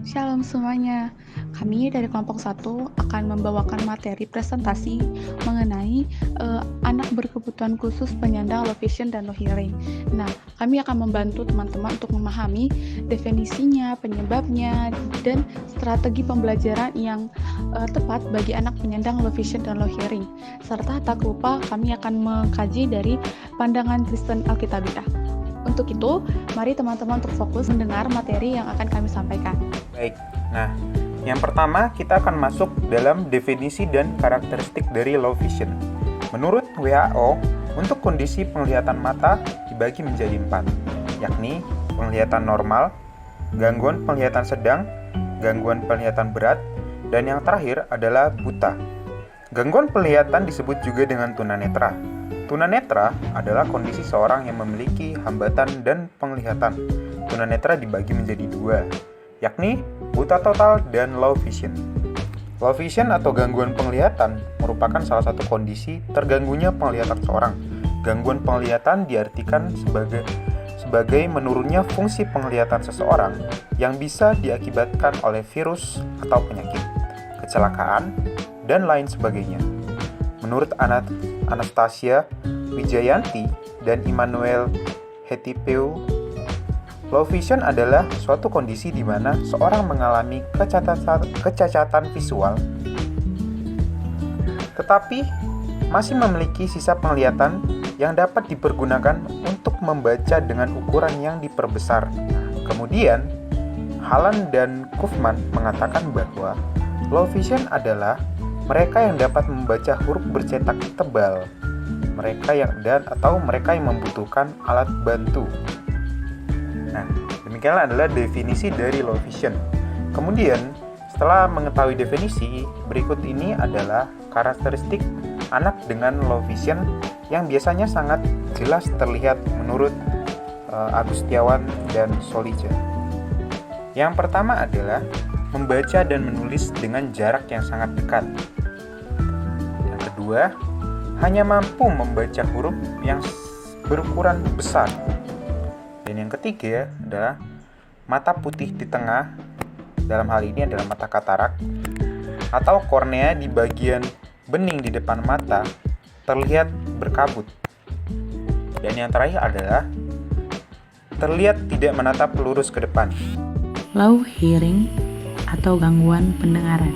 Shalom semuanya. Kami dari kelompok 1 akan membawakan materi presentasi mengenai anak berkebutuhan khusus penyandang low vision dan low hearing. Nah, kami akan membantu teman-teman untuk memahami definisinya, penyebabnya, dan strategi pembelajaran yang tepat bagi anak penyandang low vision dan low hearing. Serta tak lupa kami akan mengkaji dari pandangan Kristen Alkitabiah. Untuk itu, mari teman-teman untuk fokus mendengar materi yang akan kami sampaikan. Baik, nah yang pertama kita akan masuk dalam definisi dan karakteristik dari low vision. Menurut WHO, untuk kondisi penglihatan mata dibagi menjadi 4, yakni penglihatan normal, gangguan penglihatan sedang, gangguan penglihatan berat, dan yang terakhir adalah buta. Gangguan penglihatan disebut juga dengan tunanetra. Tunanetra adalah kondisi seorang yang memiliki hambatan dan penglihatan. Tunanetra dibagi menjadi 2, yakni buta total dan low vision. Low vision atau gangguan penglihatan merupakan salah satu kondisi terganggunya penglihatan seorang. Gangguan penglihatan diartikan sebagai menurunnya fungsi penglihatan seseorang yang bisa diakibatkan oleh virus atau penyakit, kecelakaan, dan lain sebagainya. Menurut Anastasia Wijayanti dan Immanuel Hetipeu, low vision adalah suatu kondisi di mana seorang mengalami kecacatan visual, tetapi masih memiliki sisa penglihatan yang dapat dipergunakan untuk membaca dengan ukuran yang diperbesar. Kemudian, Hallan dan Kaufman mengatakan bahwa low vision adalah mereka yang dapat membaca huruf bercetak tebal, mereka yang membutuhkan alat bantu. Nah, demikianlah adalah definisi dari low vision. Kemudian, setelah mengetahui definisi, berikut ini adalah karakteristik anak dengan low vision yang biasanya sangat jelas terlihat menurut Agustiawan dan Solija. Yang pertama adalah membaca dan menulis dengan jarak yang sangat dekat. Yang kedua, hanya mampu membaca huruf yang berukuran besar. Dan yang ketiga adalah mata putih di tengah, dalam hal ini adalah mata katarak, atau kornea di bagian bening di depan mata terlihat berkabut. Dan yang terakhir adalah terlihat tidak menatap lurus ke depan. Low hearing atau gangguan pendengaran.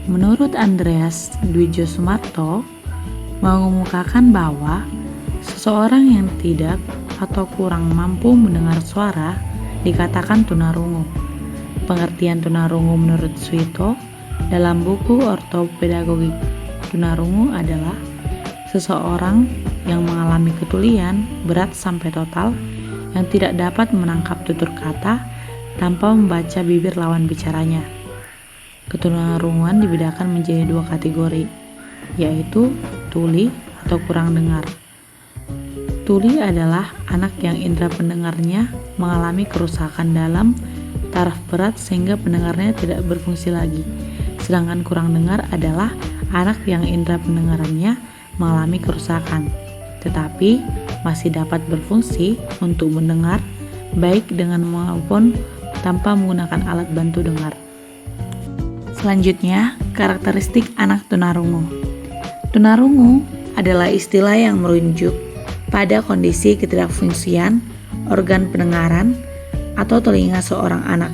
Menurut Andreas Dwijosumarto, mengemukakan bahwa seseorang yang tidak atau kurang mampu mendengar suara dikatakan tunarungu. Pengertian tunarungu menurut Suito dalam buku Ortopedagogik tunarungu adalah seseorang yang mengalami ketulian berat sampai total yang tidak dapat menangkap tutur kata tanpa membaca bibir lawan bicaranya. Ketunarunguan dibedakan menjadi 2 kategori, yaitu tuli atau kurang dengar. Tuli adalah anak yang indera pendengarnya mengalami kerusakan dalam taraf berat sehingga pendengarnya tidak berfungsi lagi. Sedangkan kurang dengar adalah anak yang indera pendengarannya mengalami kerusakan, tetapi masih dapat berfungsi untuk mendengar baik dengan maupun tanpa menggunakan alat bantu dengar. Selanjutnya, karakteristik anak tunarungu. Tunarungu adalah istilah yang merujuk pada kondisi ketidakfungsian organ pendengaran atau telinga seorang anak.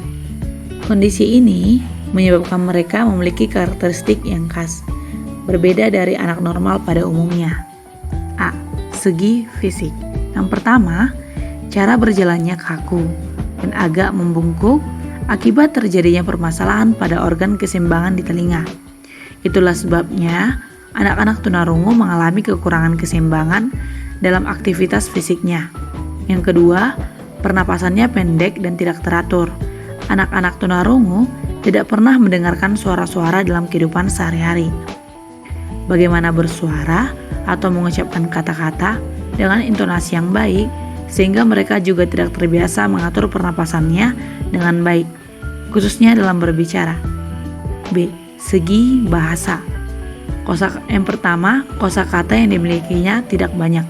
Kondisi ini menyebabkan mereka memiliki karakteristik yang khas, berbeda dari anak normal pada umumnya. A. Segi fisik. Yang pertama, cara berjalannya kaku dan agak membungkuk akibat terjadinya permasalahan pada organ keseimbangan di telinga. Itulah sebabnya anak-anak tunarungu mengalami kekurangan keseimbangan dalam aktivitas fisiknya. Yang kedua, pernapasannya pendek dan tidak teratur. Anak-anak tunarungu tidak pernah mendengarkan suara-suara dalam kehidupan sehari-hari. Bagaimana bersuara atau mengucapkan kata-kata dengan intonasi yang baik, sehingga mereka juga tidak terbiasa mengatur pernapasannya dengan baik, khususnya dalam berbicara. B. Segi bahasa. Yang pertama, kosakata yang dimilikinya tidak banyak.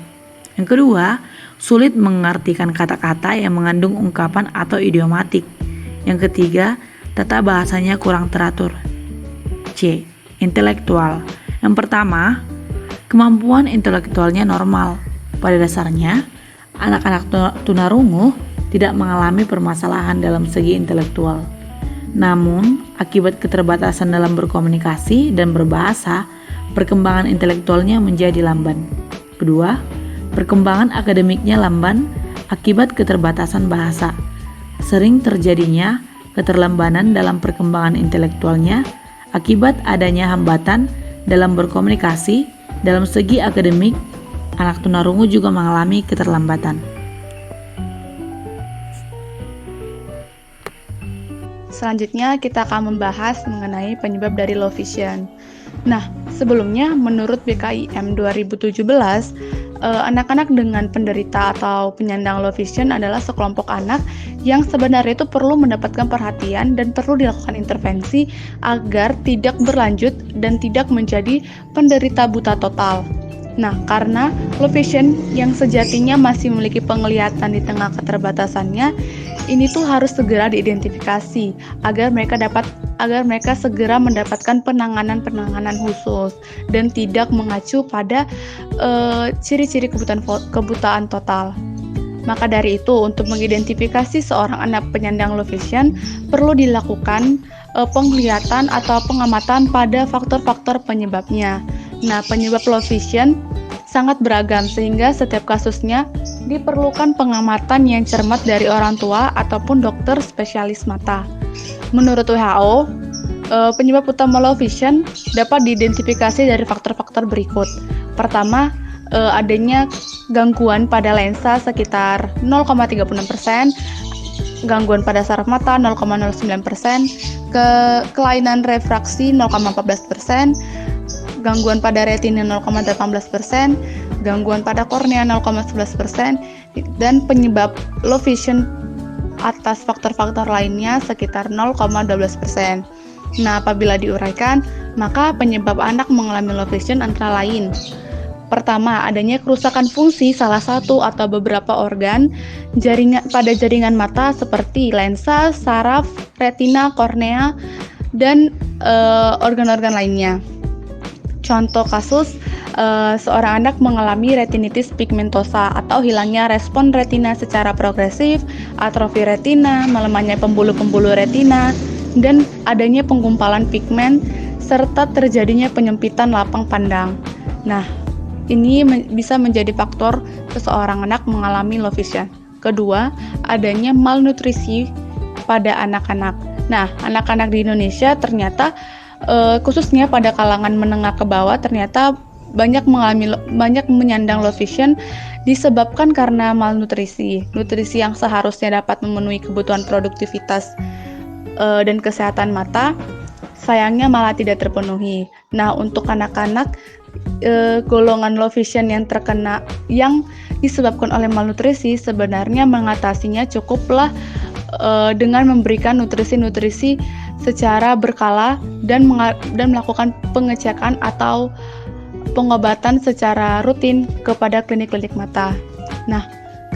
Yang kedua, sulit mengartikan kata-kata yang mengandung ungkapan atau idiomatik. Yang ketiga, tata bahasanya kurang teratur. C. Intelektual. Yang pertama, kemampuan intelektualnya normal. Pada dasarnya, anak-anak tunarungu tidak mengalami permasalahan dalam segi intelektual. Namun, akibat keterbatasan dalam berkomunikasi dan berbahasa, perkembangan intelektualnya menjadi lamban. Kedua, perkembangan akademiknya lamban akibat keterbatasan bahasa. Sering terjadinya keterlambanan dalam perkembangan intelektualnya akibat adanya hambatan dalam berkomunikasi. Dalam segi akademik, anak tunarungu juga mengalami keterlambatan. Selanjutnya kita akan membahas mengenai penyebab dari low vision. Nah, sebelumnya menurut BKIM 2017, anak-anak dengan penderita atau penyandang low vision adalah sekelompok anak yang sebenarnya itu perlu mendapatkan perhatian dan perlu dilakukan intervensi agar tidak berlanjut dan tidak menjadi penderita buta total. Nah, karena low vision yang sejatinya masih memiliki penglihatan di tengah keterbatasannya, ini tuh harus segera diidentifikasi agar mereka segera mendapatkan penanganan khusus dan tidak mengacu pada ciri-ciri kebutaan total. Maka dari itu, untuk mengidentifikasi seorang anak penyandang low vision perlu dilakukan penglihatan atau pengamatan pada faktor-faktor penyebabnya. Nah, penyebab low vision sangat beragam sehingga setiap kasusnya diperlukan pengamatan yang cermat dari orang tua ataupun dokter spesialis mata. Menurut WHO, penyebab utama low vision dapat diidentifikasi dari faktor-faktor berikut. Pertama, adanya gangguan pada lensa sekitar 0,36%, gangguan pada saraf mata 0,09%, kelainan refraksi 0,14%, gangguan pada retina 0,18%, gangguan pada kornea 0,11%, dan penyebab low vision atas faktor-faktor lainnya sekitar 0,12%. Nah, apabila diuraikan, maka penyebab anak mengalami low vision antara lain: pertama, adanya kerusakan fungsi salah satu atau beberapa organ pada jaringan mata seperti lensa, saraf, retina, kornea, dan organ-organ lainnya. Contoh kasus, seorang anak mengalami retinitis pigmentosa atau hilangnya respon retina secara progresif, atrofi retina, melemahnya pembuluh-pembuluh retina, dan adanya penggumpalan pigmen, serta terjadinya penyempitan lapang pandang. Nah, ini bisa menjadi faktor seseorang anak mengalami low vision. Kedua, adanya malnutrisi pada anak-anak. Nah, anak-anak di Indonesia ternyata khususnya pada kalangan menengah ke bawah ternyata banyak menyandang low vision disebabkan karena malnutrisi. Nutrisi yang seharusnya dapat memenuhi kebutuhan produktivitas dan kesehatan mata sayangnya malah tidak terpenuhi. Nah, untuk anak-anak golongan low vision yang disebabkan oleh malnutrisi, sebenarnya mengatasinya cukuplah dengan memberikan nutrisi-nutrisi secara berkala dan melakukan pengecekan atau pengobatan secara rutin kepada klinik-klinik mata. Nah,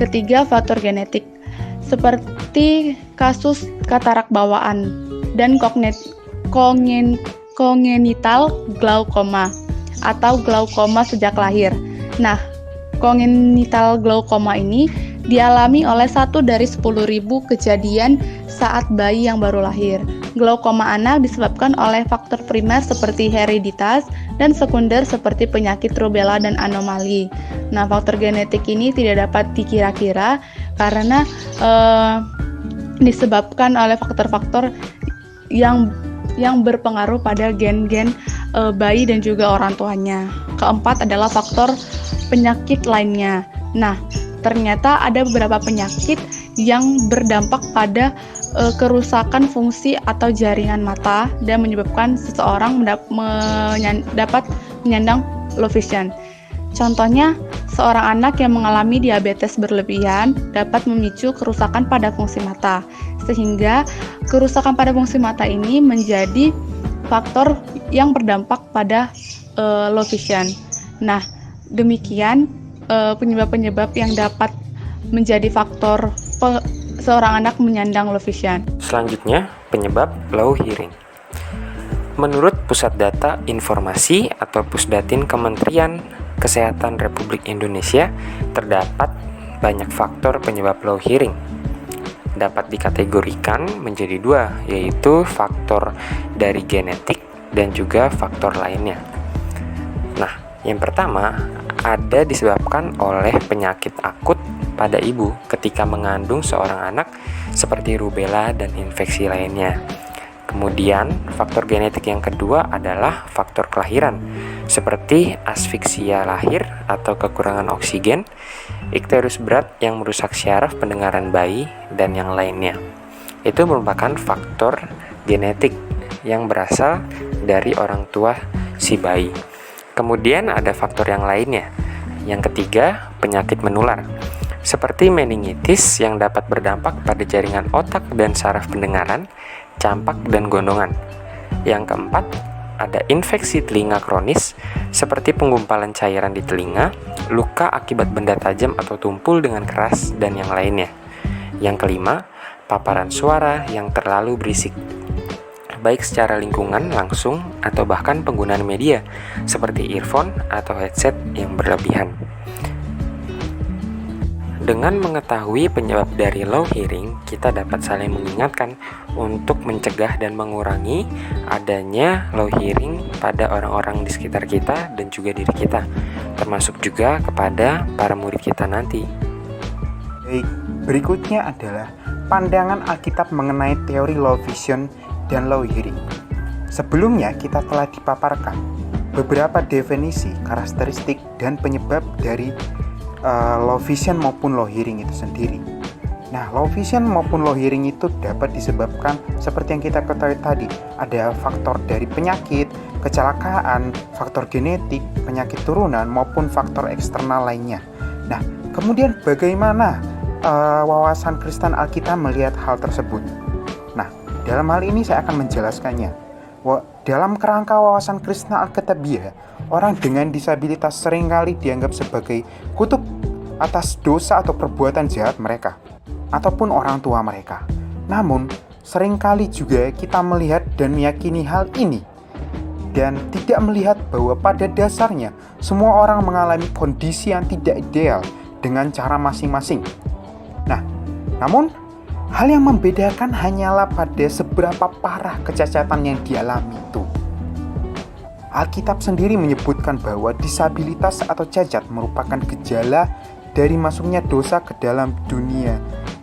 ketiga, faktor genetik seperti kasus katarak bawaan dan kongenital glaukoma atau glaukoma sejak lahir. Nah, kongenital glaukoma ini dialami oleh 1 dari 10.000 kejadian saat bayi yang baru lahir. Glaukoma anak disebabkan oleh faktor primer seperti hereditas dan sekunder seperti penyakit rubella dan anomali. Nah, faktor genetik ini tidak dapat dikira-kira karena disebabkan oleh faktor-faktor yang berpengaruh pada gen-gen bayi dan juga orang tuanya. Keempat adalah faktor penyakit lainnya. Nah, ternyata ada beberapa penyakit yang berdampak pada kerusakan fungsi atau jaringan mata dan menyebabkan seseorang dapat menyandang low vision. Contohnya, seorang anak yang mengalami diabetes berlebihan dapat memicu kerusakan pada fungsi mata, sehingga kerusakan pada fungsi mata ini menjadi faktor yang berdampak pada low vision. Nah, demikian penyebab-penyebab yang dapat menjadi faktor seorang anak menyandang low vision. Selanjutnya, penyebab low hearing. Menurut Pusat Data Informasi atau Pusdatin Kementerian Kesehatan Republik Indonesia, terdapat banyak faktor penyebab low hearing. Dapat dikategorikan menjadi dua, yaitu faktor dari genetik dan juga faktor lainnya. Nah, yang pertama ada disebabkan oleh penyakit akut pada ibu ketika mengandung seorang anak seperti rubella dan infeksi lainnya. Kemudian, faktor genetik yang kedua adalah faktor kelahiran, seperti asfiksia lahir atau kekurangan oksigen, ikterus berat yang merusak syaraf pendengaran bayi, dan yang lainnya. Itu merupakan faktor genetik yang berasal dari orang tua si bayi. Kemudian ada faktor yang lainnya. Yang ketiga, penyakit menular, seperti meningitis yang dapat berdampak pada jaringan otak dan saraf pendengaran, campak, dan gondongan. Yang keempat, ada infeksi telinga kronis seperti penggumpalan cairan di telinga, luka akibat benda tajam atau tumpul dengan keras, dan yang lainnya. Yang kelima, paparan suara yang terlalu berisik, baik secara lingkungan langsung atau bahkan penggunaan media seperti earphone atau headset yang berlebihan. Dengan mengetahui penyebab dari low hearing, kita dapat saling mengingatkan untuk mencegah dan mengurangi adanya low hearing pada orang-orang di sekitar kita dan juga diri kita, termasuk juga kepada para murid kita nanti. Baik, berikutnya adalah pandangan Alkitab mengenai teori low vision dan low hearing. Sebelumnya kita telah dipaparkan beberapa definisi, karakteristik, dan penyebab dari low vision maupun low hearing itu sendiri. Nah, low vision maupun low hearing itu dapat disebabkan seperti yang kita ketahui tadi, ada faktor dari penyakit, kecelakaan, faktor genetik, penyakit turunan maupun faktor eksternal lainnya. Nah, kemudian bagaimana wawasan Kristen Alkitab melihat hal tersebut? Nah, dalam hal ini saya akan menjelaskannya. Dalam kerangka wawasan Kristen Alkitabiah, orang dengan disabilitas seringkali dianggap sebagai kutuk atas dosa atau perbuatan jahat mereka, ataupun orang tua mereka. Namun, seringkali juga kita melihat dan meyakini hal ini, dan tidak melihat bahwa pada dasarnya semua orang mengalami kondisi yang tidak ideal dengan cara masing-masing. Nah, namun hal yang membedakan hanyalah pada seberapa parah kecacatan yang dialami itu. Alkitab sendiri menyebutkan bahwa disabilitas atau cacat merupakan gejala dari masuknya dosa ke dalam dunia.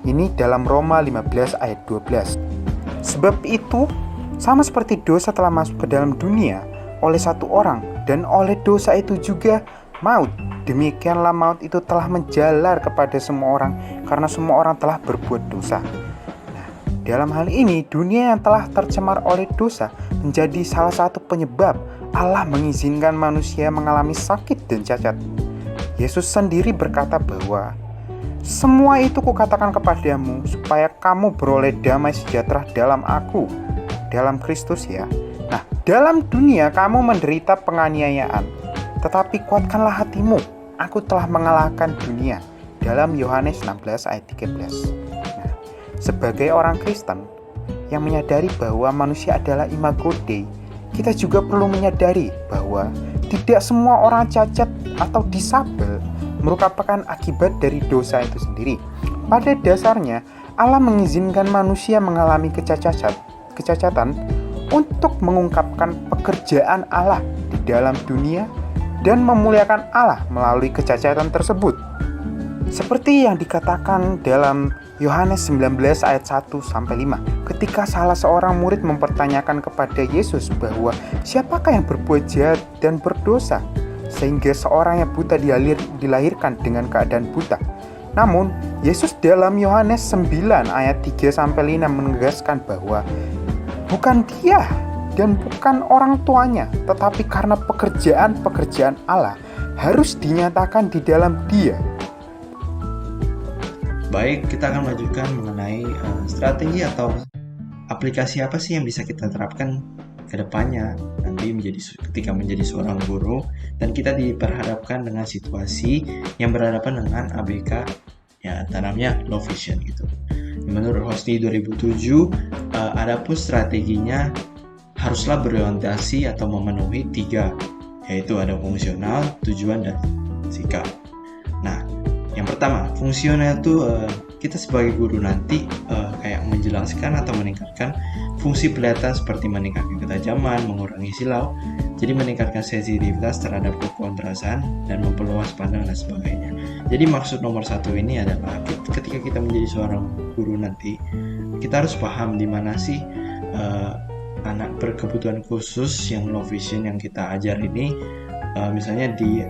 Ini dalam Roma 15 ayat 12. Sebab itu, sama seperti dosa telah masuk ke dalam dunia oleh satu orang, dan oleh dosa itu juga maut, demikianlah maut itu telah menjalar kepada semua orang, karena semua orang telah berbuat dosa. Nah, dalam hal ini, dunia yang telah tercemar oleh dosa menjadi salah satu penyebab Allah mengizinkan manusia mengalami sakit dan cacat. Yesus sendiri berkata bahwa semua itu kukatakan kepadamu supaya kamu beroleh damai sejahtera dalam aku, dalam Kristus ya. Nah, dalam dunia kamu menderita penganiayaan, tetapi kuatkanlah hatimu, aku telah mengalahkan dunia. Dalam Yohanes 16 ayat 13. Nah, sebagai orang Kristen yang menyadari bahwa manusia adalah imago Dei, kita juga perlu menyadari bahwa tidak semua orang cacat atau disabel merupakan akibat dari dosa itu sendiri. Pada dasarnya, Allah mengizinkan manusia mengalami kecacatan untuk mengungkapkan pekerjaan Allah di dalam dunia dan memuliakan Allah melalui kecacatan tersebut. Seperti yang dikatakan dalam Yohanes 19 ayat 1-5, ketika salah seorang murid mempertanyakan kepada Yesus bahwa siapakah yang berbuat jahat dan berdosa, sehingga seorang yang buta dilahirkan dengan keadaan buta. Namun, Yesus dalam Yohanes 9 ayat 3-5 menegaskan bahwa bukan dia dan bukan orang tuanya, tetapi karena pekerjaan-pekerjaan Allah harus dinyatakan di dalam dia. Baik, kita akan melanjutkan mengenai strategi atau aplikasi apa sih yang bisa kita terapkan ke depannya nanti ketika menjadi seorang guru dan kita diperhadapkan dengan situasi yang berhadapan dengan ABK, ya namanya low vision gitu. Menurut Hosni 2007, adapun strateginya haruslah berorientasi atau memenuhi 3, yaitu ada fungsional, tujuan, dan sikap. Nah, yang pertama, fungsional itu kita sebagai guru nanti kayak menjelaskan atau meningkatkan fungsi penglihatan seperti meningkatkan ketajaman, mengurangi silau, jadi meningkatkan sensitivitas terhadap kekontrasan dan memperluas pandangan dan sebagainya. Jadi maksud nomor 1 ini adalah ketika kita menjadi seorang guru nanti, kita harus paham di mana sih anak berkebutuhan khusus yang low vision yang kita ajar ini, misalnya di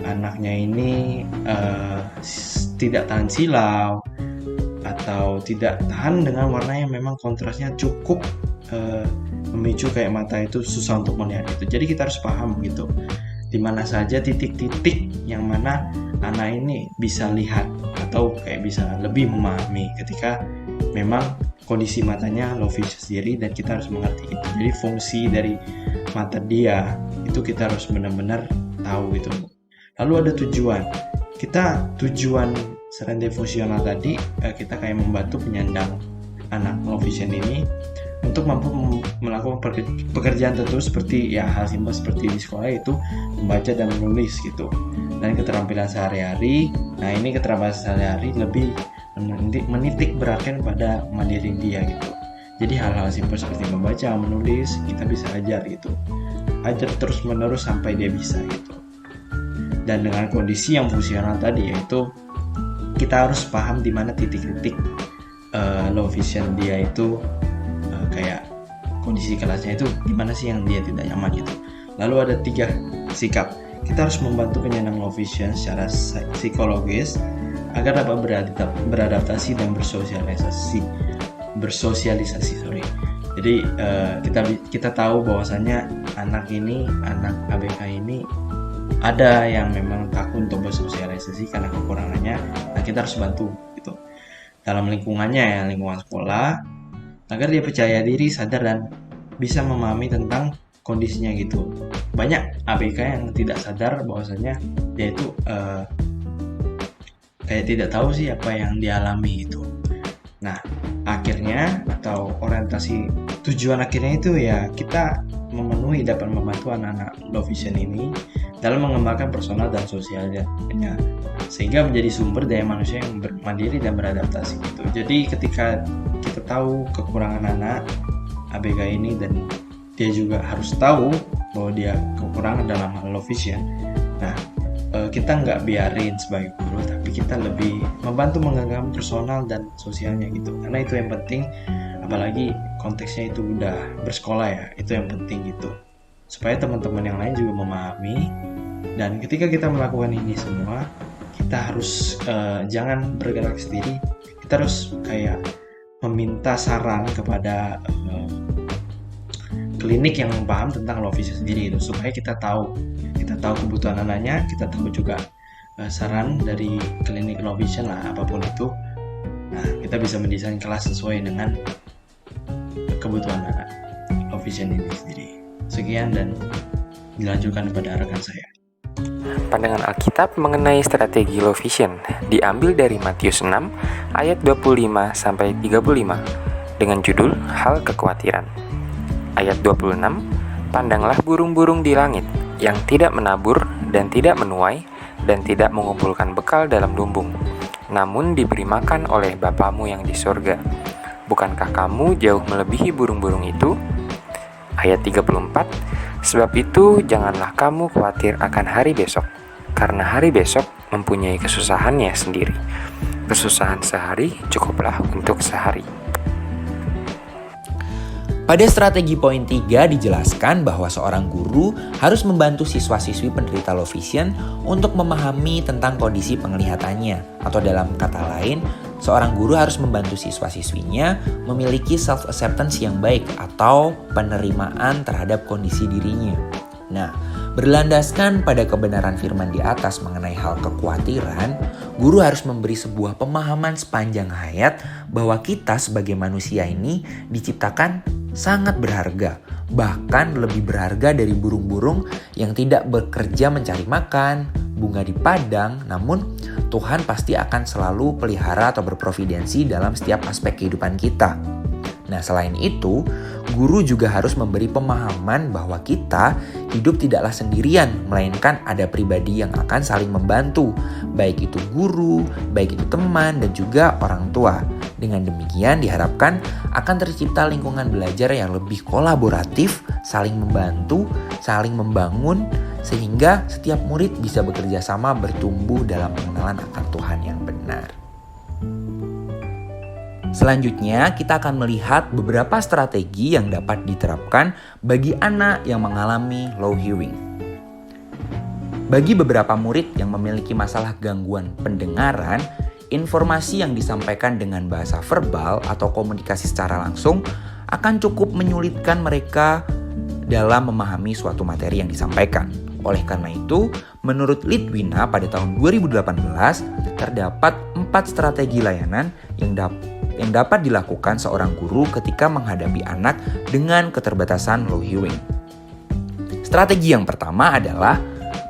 anaknya ini tidak tahan silau atau tidak tahan dengan warna yang memang kontrasnya cukup memicu kayak mata itu susah untuk melihat itu. Jadi kita harus paham gitu, di mana saja titik-titik yang mana anak ini bisa lihat atau kayak bisa lebih memahami ketika memang kondisi matanya low vision sendiri, dan kita harus mengerti itu. Jadi fungsi dari mata dia itu kita harus benar-benar tahu gitu. Lalu ada tujuan. Tujuan selain fungsional tadi, kita kayak membantu penyandang anak low vision ini untuk mampu melakukan pekerjaan tertentu seperti ya hal simpel seperti di sekolah, itu membaca dan menulis gitu. Dan keterampilan sehari-hari, nah ini keterampilan sehari-hari lebih menitik beratkan pada mandiri dia gitu. Jadi hal-hal simpel seperti membaca, menulis, kita bisa ajar gitu. Ajar terus menerus sampai dia bisa gitu. Dan dengan kondisi yang fungsional tadi, yaitu kita harus paham di mana titik-titik low vision dia itu, kayak kondisi kelasnya itu di mana sih yang dia tidak nyaman gitu. Lalu ada 3 sikap. Kita harus membantu penyandang low vision secara psikologis agar dapat beradaptasi dan bersosialisasi. Jadi kita tahu bahwasannya anak ABK ini ada yang memang takut untuk bersosialisasi karena kekurangannya. Nah, kita harus bantu gitu dalam lingkungannya ya, lingkungan sekolah, agar dia percaya diri, sadar, dan bisa memahami tentang kondisinya gitu. Banyak ABK yang tidak sadar bahwasanya dia itu kayak tidak tahu sih apa yang dialami itu. Nah, akhirnya atau orientasi tujuan akhirnya itu ya kita dapat membantu anak-anak low vision ini dalam mengembangkan personal dan sosialnya, sehingga menjadi sumber daya manusia yang mandiri dan beradaptasi gitu. Jadi ketika kita tahu kekurangan anak ABK ini, dan dia juga harus tahu bahwa dia kekurangan dalam hal low vision, nah kita nggak biarin sebagai guru, tapi kita lebih membantu menggenggam personal dan sosialnya gitu, karena itu yang penting. Apalagi konteksnya itu udah bersekolah ya, itu yang penting gitu, supaya teman-teman yang lain juga memahami. Dan ketika kita melakukan ini semua, kita harus jangan bergerak sendiri, kita harus kayak meminta saran kepada klinik yang paham tentang low vision sendiri itu, supaya kita tahu kebutuhan anaknya, kita tahu juga saran dari klinik low vision lah, apapun itu. Nah, kita bisa mendesain kelas sesuai dengan kebutuhan anak low vision ini sendiri. Sekian dan dilanjutkan kepada rekan saya. Pandangan Alkitab mengenai strategi low vision diambil dari Matius 6 ayat 25 sampai 35 dengan judul Hal Kekhawatiran. Ayat 26, pandanglah burung-burung di langit yang tidak menabur dan tidak menuai dan tidak mengumpulkan bekal dalam lumbung, namun diberi makan oleh Bapamu yang di sorga. Bukankah kamu jauh melebihi burung-burung itu? Ayat 34, sebab itu janganlah kamu khawatir akan hari besok, karena hari besok mempunyai kesusahannya sendiri. Kesusahan sehari cukuplah untuk sehari. Pada strategi poin 3 dijelaskan bahwa seorang guru harus membantu siswa-siswi penderita low vision untuk memahami tentang kondisi penglihatannya. Atau dalam kata lain, seorang guru harus membantu siswa-siswinya memiliki self-acceptance yang baik atau penerimaan terhadap kondisi dirinya. Nah, berlandaskan pada kebenaran firman di atas mengenai hal kekhawatiran, guru harus memberi sebuah pemahaman sepanjang hayat bahwa kita sebagai manusia ini diciptakan sangat berharga, bahkan lebih berharga dari burung-burung yang tidak bekerja mencari makan, bunga di padang, namun Tuhan pasti akan selalu pelihara atau berprovidensi dalam setiap aspek kehidupan kita. Nah, selain itu, guru juga harus memberi pemahaman bahwa kita hidup tidaklah sendirian, melainkan ada pribadi yang akan saling membantu, baik itu guru, baik itu teman, dan juga orang tua. Dengan demikian diharapkan akan tercipta lingkungan belajar yang lebih kolaboratif, saling membantu, saling membangun, sehingga setiap murid bisa bekerja sama bertumbuh dalam pengenalan akan Tuhan yang benar. Selanjutnya, kita akan melihat beberapa strategi yang dapat diterapkan bagi anak yang mengalami low hearing. Bagi beberapa murid yang memiliki masalah gangguan pendengaran, informasi yang disampaikan dengan bahasa verbal atau komunikasi secara langsung akan cukup menyulitkan mereka dalam memahami suatu materi yang disampaikan. Oleh karena itu, menurut Litwina pada tahun 2018, terdapat 4 strategi layanan yang dapat dilakukan seorang guru ketika menghadapi anak dengan keterbatasan low hearing. Strategi yang pertama adalah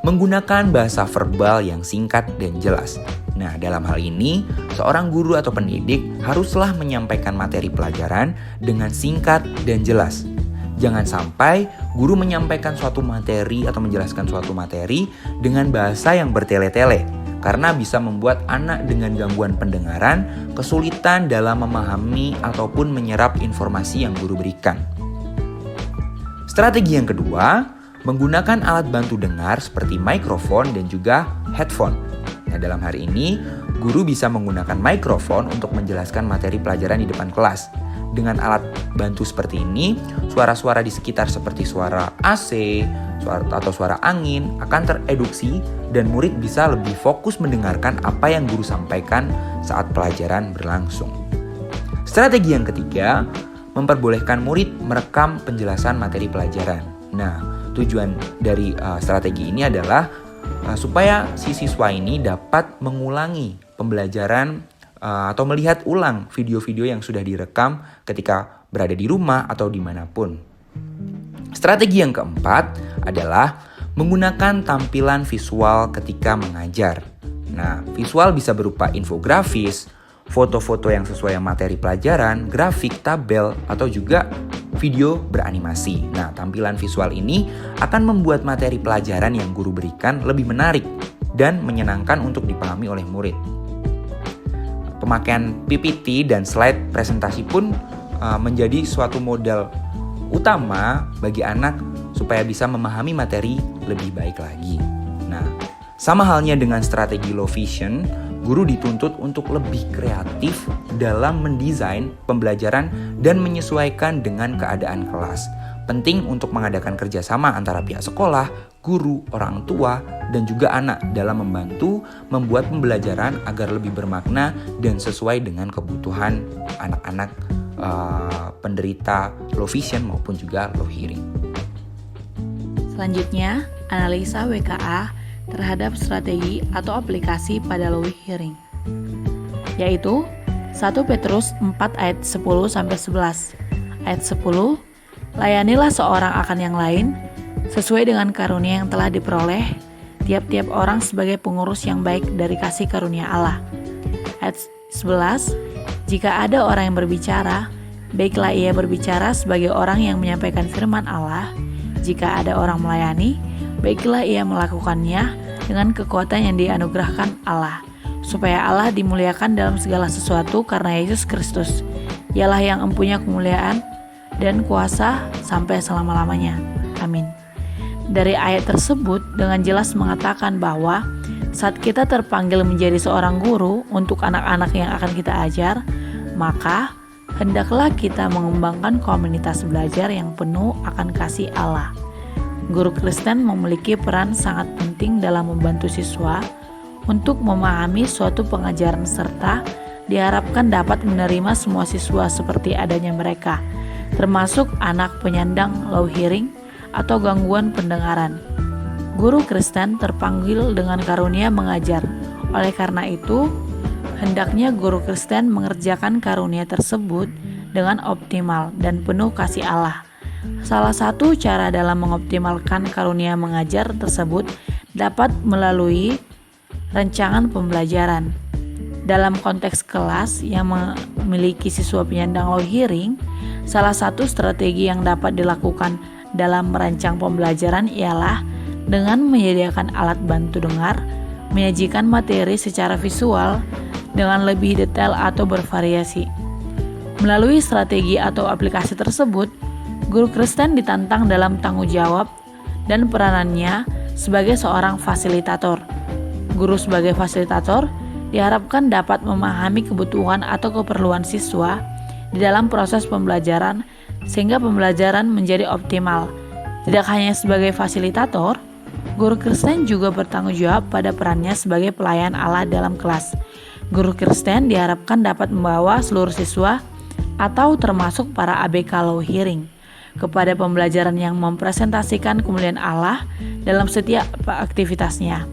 menggunakan bahasa verbal yang singkat dan jelas. Nah, dalam hal ini, seorang guru atau pendidik haruslah menyampaikan materi pelajaran dengan singkat dan jelas. Jangan sampai guru menyampaikan suatu materi atau menjelaskan suatu materi dengan bahasa yang bertele-tele, karena bisa membuat anak dengan gangguan pendengaran kesulitan dalam memahami ataupun menyerap informasi yang guru berikan. Strategi yang kedua, menggunakan alat bantu dengar seperti mikrofon dan juga headphone. Nah, dalam hari ini, guru bisa menggunakan mikrofon untuk menjelaskan materi pelajaran di depan kelas. Dengan alat bantu seperti ini, suara-suara di sekitar seperti suara AC atau suara angin akan tereduksi dan murid bisa lebih fokus mendengarkan apa yang guru sampaikan saat pelajaran berlangsung. Strategi yang ketiga, memperbolehkan murid merekam penjelasan materi pelajaran. Nah, tujuan dari strategi ini adalah supaya si siswa ini dapat mengulangi pembelajaran atau melihat ulang video-video yang sudah direkam ketika berada di rumah atau dimanapun. Strategi yang keempat adalah menggunakan tampilan visual ketika mengajar. Nah, visual bisa berupa infografis, foto-foto yang sesuai materi pelajaran, grafik, tabel, atau juga video beranimasi. Nah, tampilan visual ini akan membuat materi pelajaran yang guru berikan lebih menarik dan menyenangkan untuk dipahami oleh murid. Pemakaian PPT dan slide presentasi pun menjadi suatu modal utama bagi anak supaya bisa memahami materi lebih baik lagi. Nah, sama halnya dengan strategi low vision, guru dituntut untuk lebih kreatif dalam mendesain pembelajaran dan menyesuaikan dengan keadaan kelas. Penting untuk mengadakan kerjasama antara pihak sekolah, guru, orang tua, dan juga anak dalam membantu membuat pembelajaran agar lebih bermakna dan sesuai dengan kebutuhan anak-anak penderita low vision maupun juga low hearing. Selanjutnya, analisa WKA terhadap strategi atau aplikasi pada low hearing, yaitu 1 Petrus 4 ayat 10-11. Ayat 10, layanilah seorang akan yang lain sesuai dengan karunia yang telah diperoleh tiap-tiap orang sebagai pengurus yang baik dari kasih karunia Allah. Ayat 11, jika ada orang yang berbicara, baiklah ia berbicara sebagai orang yang menyampaikan firman Allah. Jika ada orang melayani, baiklah ia melakukannya dengan kekuatan yang dianugerahkan Allah, supaya Allah dimuliakan dalam segala sesuatu karena Yesus Kristus. Ialah yang mempunyai kemuliaan dan kuasa sampai selama-lamanya. Amin. Dari ayat tersebut dengan jelas mengatakan bahwa saat kita terpanggil menjadi seorang guru untuk anak-anak yang akan kita ajar, maka hendaklah kita mengembangkan komunitas belajar yang penuh akan kasih Allah. Guru Kristen memiliki peran sangat penting dalam membantu siswa untuk memahami suatu pengajaran serta diharapkan dapat menerima semua siswa seperti adanya mereka, termasuk anak penyandang low hearing atau gangguan pendengaran. Guru Kristen terpanggil dengan karunia mengajar. Oleh karena itu, hendaknya guru Kristen mengerjakan karunia tersebut dengan optimal dan penuh kasih Allah. Salah satu cara dalam mengoptimalkan karunia mengajar tersebut dapat melalui rancangan pembelajaran. Dalam konteks kelas yang memiliki siswa penyandang low hearing, Salah satu strategi yang dapat dilakukan dalam merancang pembelajaran ialah dengan menyediakan alat bantu dengar, menyajikan materi secara visual dengan lebih detail atau bervariasi. Melalui strategi atau aplikasi tersebut, guru Kristen ditantang dalam tanggung jawab dan peranannya sebagai seorang fasilitator. Guru sebagai fasilitator diharapkan dapat memahami kebutuhan atau keperluan siswa di dalam proses pembelajaran sehingga pembelajaran menjadi optimal. Tidak hanya sebagai fasilitator, guru Kristen juga bertanggung jawab pada perannya sebagai pelayan Allah dalam kelas. Guru Kristen diharapkan dapat membawa seluruh siswa atau termasuk para ABK Low Hearing kepada pembelajaran yang mempresentasikan kemuliaan Allah dalam setiap aktivitasnya,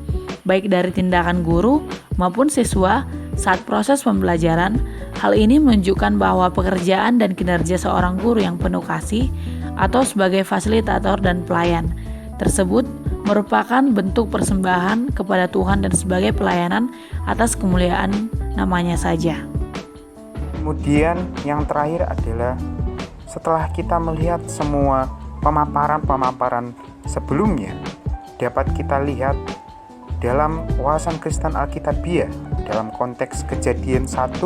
baik dari tindakan guru maupun siswa saat proses pembelajaran. Hal ini menunjukkan bahwa pekerjaan dan kinerja seorang guru yang penuh kasih atau sebagai fasilitator dan pelayan tersebut merupakan bentuk persembahan kepada Tuhan dan sebagai pelayanan atas kemuliaan namanya saja. Kemudian yang terakhir adalah setelah kita melihat semua pemaparan-pemaparan sebelumnya, dapat kita lihat dalam wawasan Kristen Alkitabiah dalam konteks Kejadian 1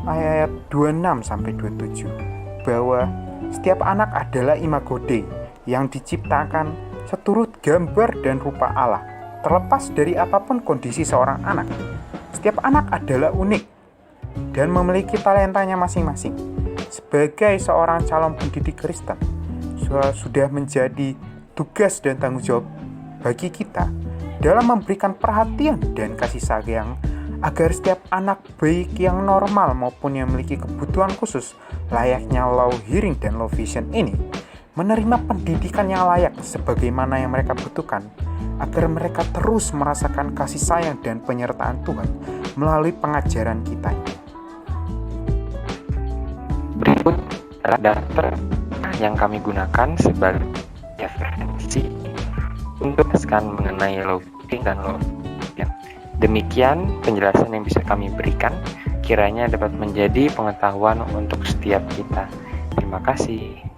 ayat 26-27 bahwa setiap anak adalah imago Dei yang diciptakan seturut gambar dan rupa Allah. Terlepas dari apapun kondisi seorang anak, setiap anak adalah unik dan memiliki talentanya masing-masing. Sebagai seorang calon pendidik Kristen, sudah menjadi tugas dan tanggung jawab bagi kita dalam memberikan perhatian dan kasih sayang agar setiap anak baik yang normal maupun yang memiliki kebutuhan khusus layaknya low hearing dan low vision ini menerima pendidikan yang layak sebagaimana yang mereka butuhkan agar mereka terus merasakan kasih sayang dan penyertaan Tuhan melalui pengajaran kita ini. Berikut adalah daftar yang kami gunakan sebagai referensi untuk menjelaskan mengenai low hearing dan low vision. Demikian penjelasan yang bisa kami berikan, kiranya dapat menjadi pengetahuan untuk setiap kita. Terima kasih.